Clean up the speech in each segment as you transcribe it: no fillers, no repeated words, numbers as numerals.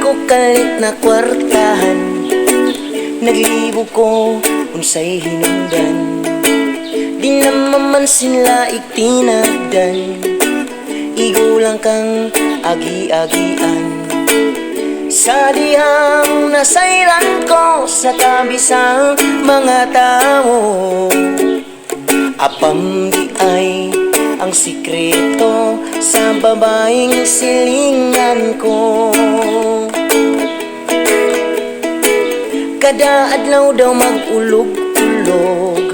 ko kalit na kwartahan, naglibo ko unsay hinungdan. Di naman man sila itinagdan, igulang kang agi-agian. Sa dihang nasayran ko sa kabisang mga tao, apam di ay ang sikreto sa babaeng silingan ko. Kada adlaw daw mag-ulog-ulog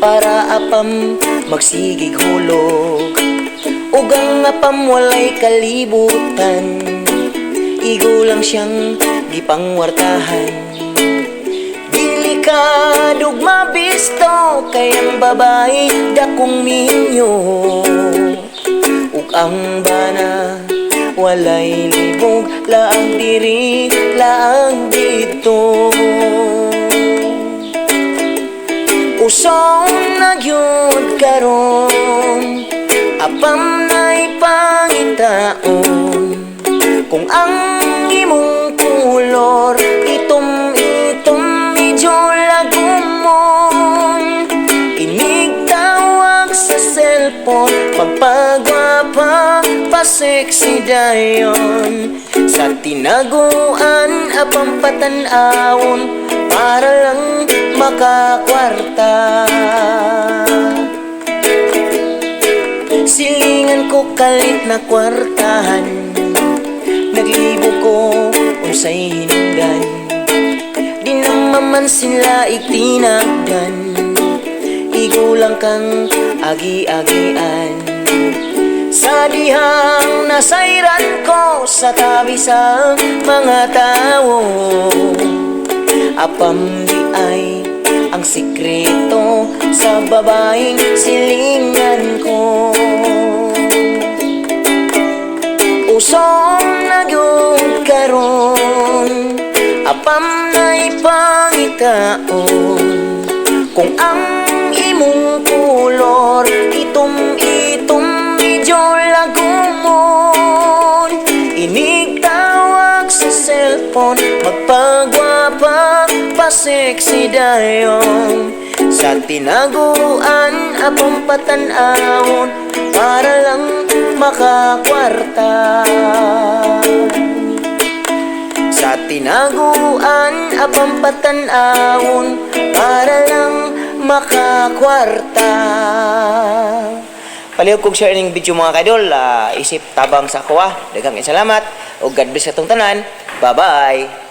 para apam magsigig hulog. Ugang apam walay kalibutan, igulang siyang gipangwartahan. Dili ka dugma bisto kay ang babae dakong minyo. Ug ang bana walay libog, laang diri laang dito. Usong na gyud karon, apam na'y pangitaon. Kung ang imong kulor itom-itom medyo lagumon, inig tawag sa cellphone, magpagwapa pa-sexy dayon. Sa tinaguan apang patanawon para lang makakwarta. Silingan ko kalit na kwartahan, naglibo ko unsay hinungdan. Di naman man sila itinagdan, igulang kang agi-agian. Sa dihang nasayran ko sa kabisang mga tao, apam di ay ang sikreto sa babaeng silingan ko. Usong na gyud karon, apam na'y pangitaon. Kung ang imong kulor itom-itom medyo lagumon, inig tawag sa cellphone, magpagwapa pa-sexy dayon. Sa tinaguan apang patanawon para lang makakwarta. Sa tinaguan apang patanawon para lang makakwarta. Palihog kong share ning video mga kaidol, isip tabang sa kuha. Daghang salamat o God bless atong tanan. Bye bye.